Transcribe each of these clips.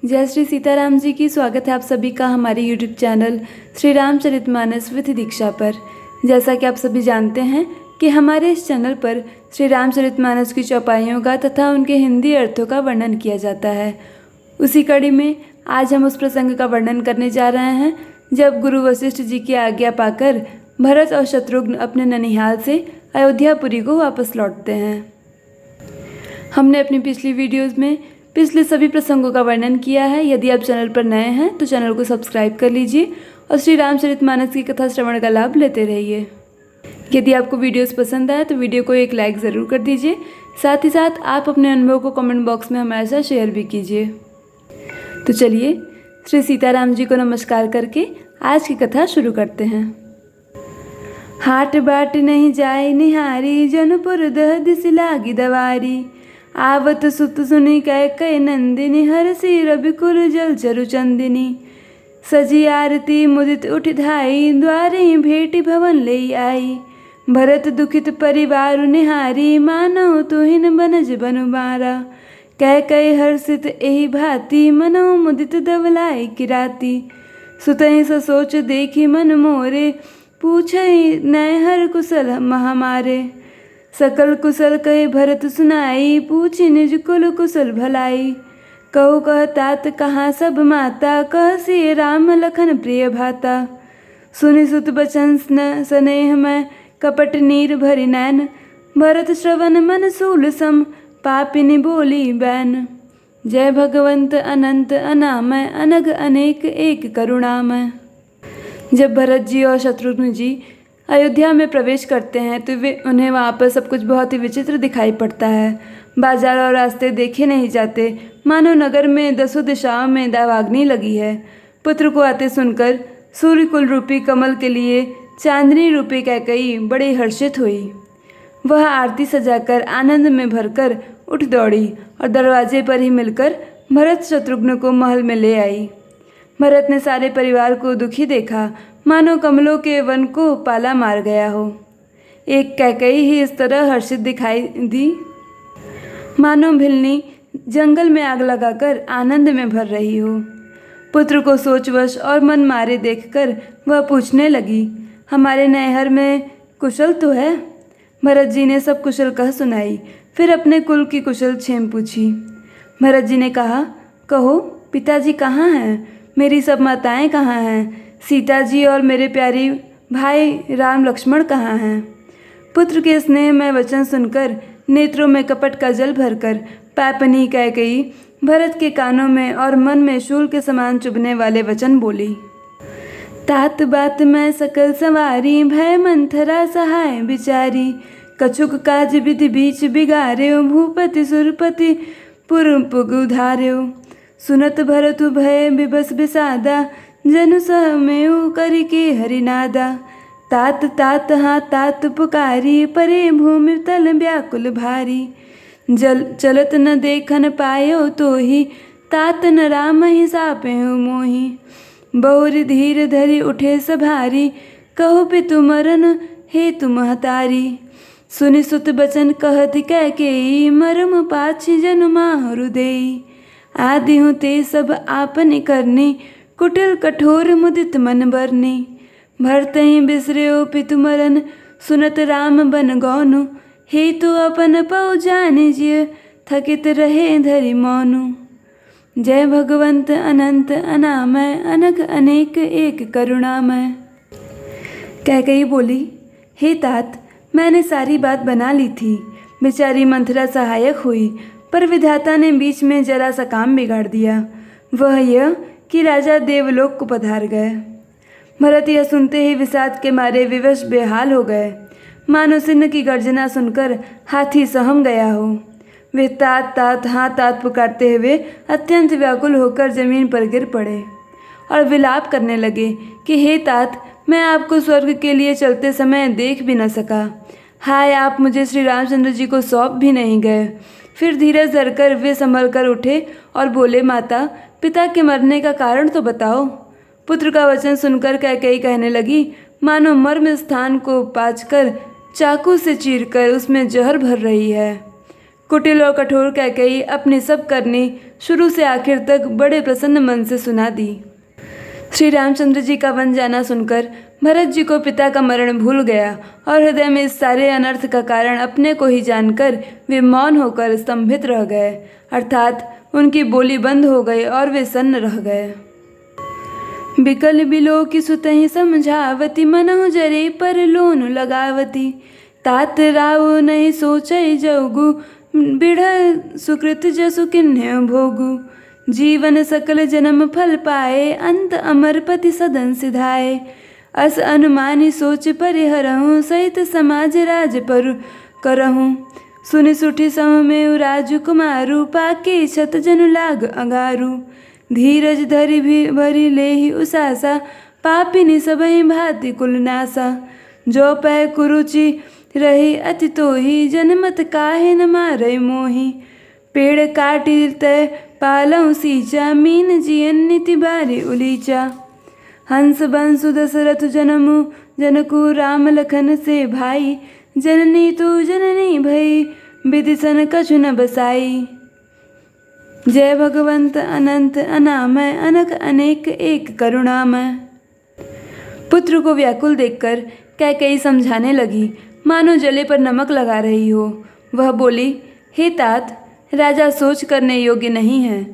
जय श्री सीताराम जी की। स्वागत है आप सभी का हमारे YouTube channel Shri Ramcharitmanas with Diksha पर। जैसा कि आप सभी जानते हैं कि हमारे इस चैनल पर श्री रामचरितमानस की चौपाइयों का तथा उनके हिंदी अर्थों का वर्णन किया जाता है। उसी कड़ी में आज हम उस प्रसंग का वर्णन करने जा रहे हैं जब गुरु वशिष्ठ जी की आज्ञा पाकर भरत और शत्रुघ्न अपने ननिहाल से अयोध्यापुरी को वापस लौटते हैं। हमने अपनी पिछली वीडियोज़ में पिछले सभी प्रसंगों का वर्णन किया है। यदि आप चैनल पर नए हैं तो चैनल को सब्सक्राइब कर लीजिए और श्री रामचरितमानस की कथा श्रवण का लाभ लेते रहिए। यदि आपको वीडियोस पसंद आए तो वीडियो को एक लाइक ज़रूर कर दीजिए। साथ ही साथ आप अपने अनुभव को कमेंट बॉक्स में हमारे साथ शेयर भी कीजिए। तो चलिए श्री सीताराम जी को नमस्कार करके आज की कथा शुरू करते हैं। हाट बाट नहीं जाए निहारी, जनपुर दह दिस लागी दवारी। आवत सुत सुनी कै नंदिनी, हरसी रविकुल जल चरु चंदिनी। सजी आरती मुदित उठ धाई, द्वारे भेटी भवन ले आई। भरत दुखित परिवार निहारी, मानव तुहिन बनज बनु बारा। कै हर्षित एहि भांति, मनौ मुदित दवलाई किराती। सुतहि ससोच देखी मन मोरे, पूछई नैहर कुशल महामारे। सकल कुशल कहे भरत सुनाई, पूछी निज कुल कुशल भलाई। कहु कह तात कहाँ सब माता, कह सिय राम लखन प्रिय भाता। सुनि सुत बचन स्नेह में, कपट नीर भरि नैन। भरत श्रवण मन सूल सम, पापिनी बोली बैन। जय भगवंत अनंत अनामय, अनग अनेक एक करुणामय। जब भरत जी और शत्रुघ्न जी अयोध्या में प्रवेश करते हैं तो उन्हें वहाँ पर सब कुछ बहुत ही विचित्र दिखाई पड़ता है। बाजार और रास्ते देखे नहीं जाते, मानो नगर में दसों दिशाओं में दावाग्नि लगी है। पुत्र को आते सुनकर सूर्यकुल रूपी कमल के लिए चांदनी रूपी कैकई बड़ी हर्षित हुई। वह आरती सजाकर आनंद में भरकर उठ दौड़ी और दरवाजे पर ही मिलकर भरत शत्रुघ्न को महल में ले आई। भरत ने सारे परिवार को दुखी देखा, मानो कमलों के वन को पाला मार गया हो। एक कैकई ही इस तरह हर्षित दिखाई दी, मानो भिलनी जंगल में आग लगाकर आनंद में भर रही हो। पुत्र को सोचवश और मन मारे देखकर वह पूछने लगी, हमारे नैहर में कुशल तो है? भरत जी ने सब कुशल कह सुनाई, फिर अपने कुल की कुशल क्षेम पूछी। भरत जी ने कहा, कहो पिताजी कहाँ हैं? मेरी सब माताएं कहाँ हैं? सीता जी और मेरे प्यारी भाई राम लक्ष्मण कहाँ हैं? पुत्र के स्नेह में वचन सुनकर नेत्रों में कपट का जल भरकर पैपनी कैकई भरत के कानों में और मन में शूल के समान चुभने वाले वचन बोली। तात बात मैं सकल सवारी, भय मंथरा सहाय बिचारी। कछुक काज विधि बीच बिगार्यो, भूपति सुरपति पुर पुग उधार्यो। सुनत भरतु भय बिबस बिसादा, जनु सह मेउ करिके हरिनादा। तात तात हाँ तात पुकारी, परे भूमि तल व्याकुल भारी। जल चलत न देखन पायो तोहि, तात न राम ही सापेहु मोहि। बहुरि धीर धरि उठे सभारी, कहो पितु मरन हे तुम हतारी। सुनि सुत बचन कहति कैकेयी, मरम पाछि जनु माहु देई। आदि हूँ ते सब आपनि करनी, कुटिल कठोर मुदित मन बरनी। भरत ही बिसर्यो पितु मरन, सुनत राम बन गौनु। हे तु अपन पौ जानि जिय, थकित रहे धरि मौनु। जय भगवंत अनंत अनामय, अनग अनेक एक करुणामय। कैकेयी बोली, हे तात मैंने सारी बात बना ली थी। बेचारी मंथरा सहायक हुई, पर विधाता ने बीच में जरा सा काम बिगाड़ दिया। वह यह कि राजा देवलोक को पधार गए। भरत यह सुनते ही विषाद के मारे विवश बेहाल हो गए, मानो सिंह की गर्जना सुनकर हाथी सहम गया हो। वे तात तात हाँ तात पुकारते हुए अत्यंत व्याकुल होकर जमीन पर गिर पड़े और विलाप करने लगे कि हे तात, मैं आपको स्वर्ग के लिए चलते समय देख भी न सका। हाय, आप मुझे श्री रामचंद्र जी को सौंप भी नहीं गए। फिर धीरज धरकर वे संभल कर उठे और बोले, माता पिता के मरने का कारण तो बताओ। पुत्र का वचन सुनकर कैकेयी कहने लगी, मानो मर्म स्थान को पाँचकर चाकू से चीरकर उसमें जहर भर रही है। कुटिल और कठोर कैकेयी अपनी सब करनी शुरू से आखिर तक बड़े प्रसन्न मन से सुना दी। श्री रामचंद्र जी का वन जाना सुनकर भरत जी को पिता का मरण भूल गया और हृदय में इस सारे अनर्थ का कारण अपने को ही जानकर वे मौन होकर स्तंभित रह गए, अर्थात उनकी बोली बंद हो गई और वे सन्न रह गए। बिकल बिलो की सुतहि समझावती, मनहु जरे पर लोन लगावती। तात राव नहीं सोचै जौगु, बिढ़ सुकृत जसु किन्ह भोगु। जीवन सकल जन्म फल पाए, अंत अमरपति सदन सिधाए। अस अनुमानी सोच परिहरहूँ, सहित समाज राज पर करहूँ। सुनि सुठी सम में राजकुमारु, पाके छत जनु लाग अंगारू। धीरज धरि भी भरी लेहि उसासा, पापिनी सबहि भांति कुल नासा। जो पै कुरुचि रही अति तोहि, जनमत काहे न मारै मोहि। पेड़ काटि तय पालऊ सींचा, मीन जियन नीति बारी उलीचा। हंस बंसु दशरथ जनमु, जनकु राम लखन से भाई। जननी तू जननी भई, विदिशन कछु न बसाई। जय भगवंत अनंत अनामय, अनक अनेक एक करुणामय। पुत्र को व्याकुल देखकर कैकेयी समझाने लगी, मानो जले पर नमक लगा रही हो। वह बोली, हे तात, राजा सोच करने योग्य नहीं है।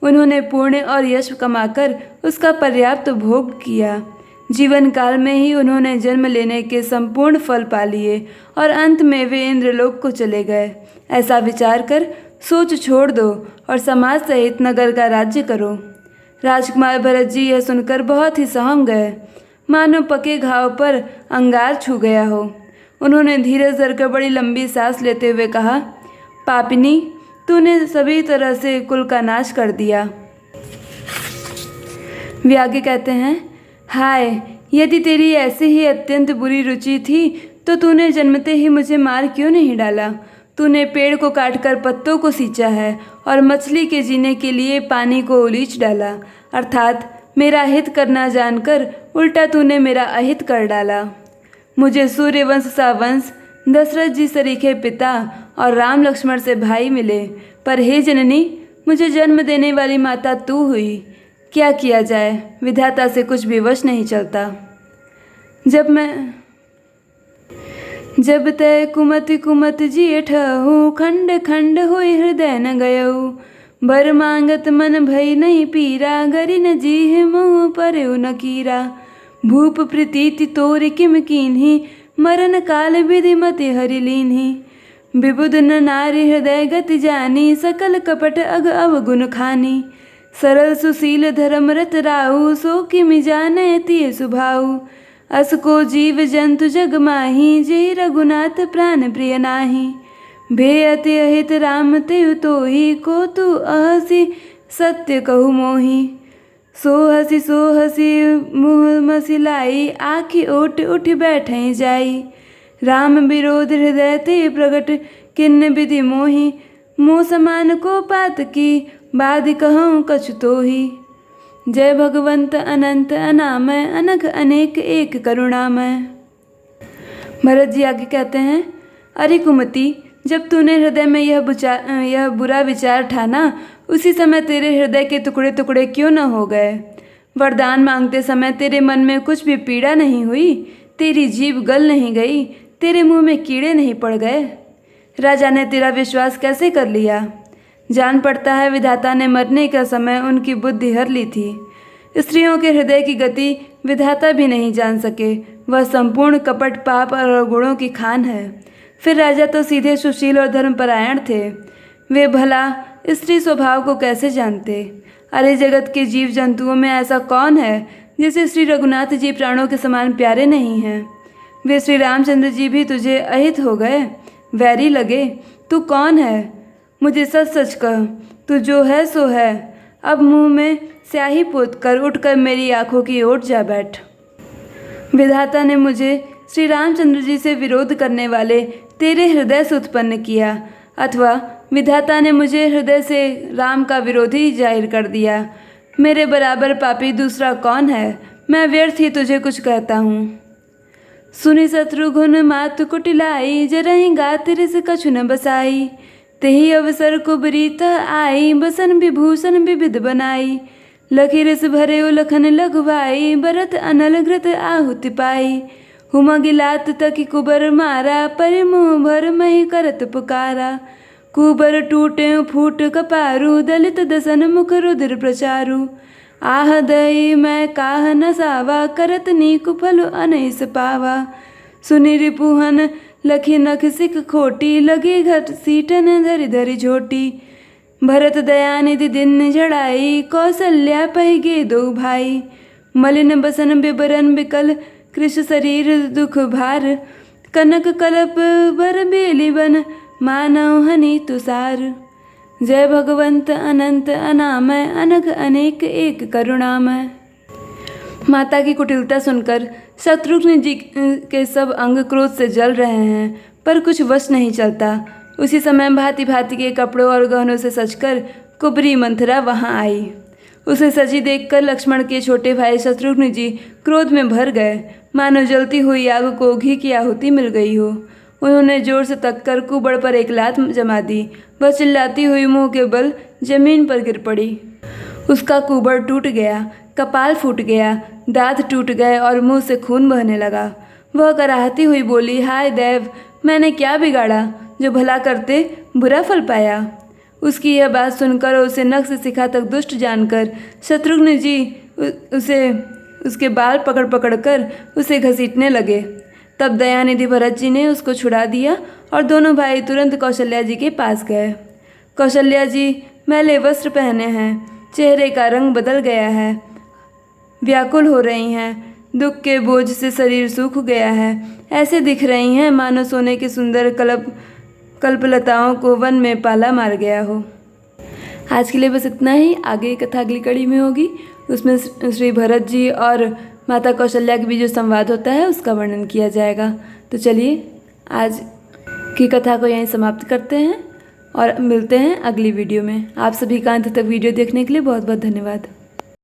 उन्होंने पुण्य और यश कमाकर उसका पर्याप्त भोग किया। जीवन काल में ही उन्होंने जन्म लेने के संपूर्ण फल पा लिए और अंत में वे इंद्रलोक को चले गए। ऐसा विचार कर सोच छोड़ दो और समाज सहित नगर का राज्य करो। राजकुमार भरत जी यह सुनकर बहुत ही सहम गए, मानो पके घाव पर अंगार छू गया हो। उन्होंने धीरज धरकर बड़ी लंबी सांस लेते हुए कहा, पापिनी, तूने सभी तरह से कुल का नाश कर दिया। वे आगे कहते हैं, हाय, यदि तेरी ऐसे ही अत्यंत बुरी रुचि थी तो तूने जन्मते ही मुझे मार क्यों नहीं डाला। तूने पेड़ को काटकर पत्तों को सींचा है और मछली के जीने के लिए पानी को उलीच डाला, अर्थात मेरा हित करना जानकर उल्टा तूने मेरा अहित कर डाला। मुझे सूर्यवंश सा वंश, दशरथ जी सरीखे पिता और राम लक्ष्मण से भाई मिले, पर हे जननी, मुझे जन्म देने वाली माता तू हुई। क्या किया जाए, विधाता से कुछ भी वश नहीं चलता। जब तय कुमति कुमत जियठहु, खंड खंड होई हृदय न गयऊ। बर मांगत मन भई नहीं पीरा, गरि न जीह मुँह परउ न कीरा। भूप प्रीति तोर किम कीन्ही, मरण काल विधि मति हरि लीन्ही। विबुध न नारी हृदय गति जानी, सकल कपट अग अवगुण खानी। सरल सुशील धर्म रत राहु, सो किमि जाने तिय सुभाऊ। अस को जीव जंतु जग माही, जेहि रघुनाथ प्राण प्रिय नाही। भे अति अहित राम तेउ तोहि, को तू अहसि सत्य कहु मोहि। सो हसी मुँह मसिलाई, आखि ओट उठ बैठे जाई। राम विरोध हृदय ते प्रगट, किन्न विधि मोहि। मोह समान को पात की, बाद कहूँ कछु तोहि। जय भगवंत अनंत अनामय, अनघ अनेक एक करुणामय। भरत जी आगे कहते हैं, अरे कुमति, जब तूने हृदय में यह बुरा विचार ठाना, उसी समय तेरे हृदय के टुकड़े टुकड़े क्यों न हो गए। वरदान मांगते समय तेरे मन में कुछ भी पीड़ा नहीं हुई, तेरी जीभ गल नहीं गई, तेरे मुंह में कीड़े नहीं पड़ गए। राजा ने तेरा विश्वास कैसे कर लिया। जान पड़ता है विधाता ने मरने का समय उनकी बुद्धि हर ली थी। स्त्रियों के हृदय की गति विधाता भी नहीं जान सके, वह संपूर्ण कपट पाप और गुणों की खान है। फिर राजा तो सीधे सुशील और धर्मपरायण थे, वे भला स्त्री स्वभाव को कैसे जानते। अरे जगत के जीव जंतुओं में ऐसा कौन है जिसे श्री रघुनाथ जी प्राणों के समान प्यारे नहीं हैं। वे श्री रामचंद्र जी भी तुझे अहित हो गए, वैरी लगे। तू कौन है, मुझे सच सच कह, तू जो है सो है। अब मुंह में स्याही पोत कर उठकर मेरी आंखों की ओर जा बैठ। विधाता ने मुझे श्री रामचंद्र जी से विरोध करने वाले तेरे हृदय से उत्पन्न किया, अथवा विधाता ने मुझे हृदय से राम का विरोधी जाहिर कर दिया। मेरे बराबर पापी दूसरा कौन है, मैं व्यर्थ ही तुझे कुछ कहता हूँ। सुनि शत्रुघ्न मातु कुटिलाई, जरहि गात रिस कछु न बसाई। तेहि अवसर कुबरी तह आई, बसन विभूषण विविध बनाई। लखी रस भरे उलखन लघुभाई, बरत अनल घृत आहुति पाई। हुमा गिलात तकी कुबर मारा, पर मुँह भर मही करत पुकारा। कुबर टूटे फूट कपारू, दलित दसन मुख रुधिर प्रचारु। आह दई मैं काह न सावा, करत नीकु फल अनैस पावा। सुनि रिपुहन लखी नख सिख खोटी, लगी घट सीटन धरि धरि झोटी। भरत दयानिधि दिन झड़ाई, कौशल्या पहिगे दो भाई। मलिन बसन बिबरन बिकल, कृश शरीर दुख भार। कनक कलप बर बेली बन, मानव हनि तुषार। जय भगवंत अनंत अनामय, अनघ अनेक एक करुणामय। माता की कुटिलता सुनकर शत्रुघ्न जी के सब अंग क्रोध से जल रहे हैं, पर कुछ वश नहीं चलता। उसी समय भांति भांति के कपड़ों और गहनों से सजकर कुबरी मंथरा वहां आई। उसे सजी देखकर लक्ष्मण के छोटे भाई शत्रुघ्न जी क्रोध में भर गए, मानो जलती हुई आग को घी की आहुति मिल गई हो। उन्होंने जोर से तककर कुबड़ पर एक लात जमा दी। वह चिल्लाती हुई मुंह के बल जमीन पर गिर पड़ी। उसका कुबड़ टूट गया, कपाल फूट गया, दांत टूट गए और मुंह से खून बहने लगा। वह कराहती हुई बोली, हाय देव, मैंने क्या बिगाड़ा जो भला करते बुरा फल पाया। उसकी यह बात सुनकर और उसे नख से शिखा तक दुष्ट जानकर शत्रुघ्न जी उसके बाल पकड़ पकड़ कर उसे घसीटने लगे। तब दयानिधि भरत जी ने उसको छुड़ा दिया और दोनों भाई तुरंत कौशल्या जी के पास गए। कौशल्या जी मैले वस्त्र पहने हैं, चेहरे का रंग बदल गया है, व्याकुल हो रही हैं, दुख के बोझ से शरीर सूख गया है, ऐसे दिख रही हैं मानो सोने के सुंदर कल्पलताओं को वन में पाला मार गया हो। आज के लिए बस इतना ही। आगे कथा अगली कड़ी में होगी, उसमें श्री भरत जी और माता कौशल्या के बीच जो संवाद होता है उसका वर्णन किया जाएगा। तो चलिए आज की कथा को यहीं समाप्त करते हैं और मिलते हैं अगली वीडियो में। आप सभी का अंत तक वीडियो देखने के लिए बहुत बहुत धन्यवाद।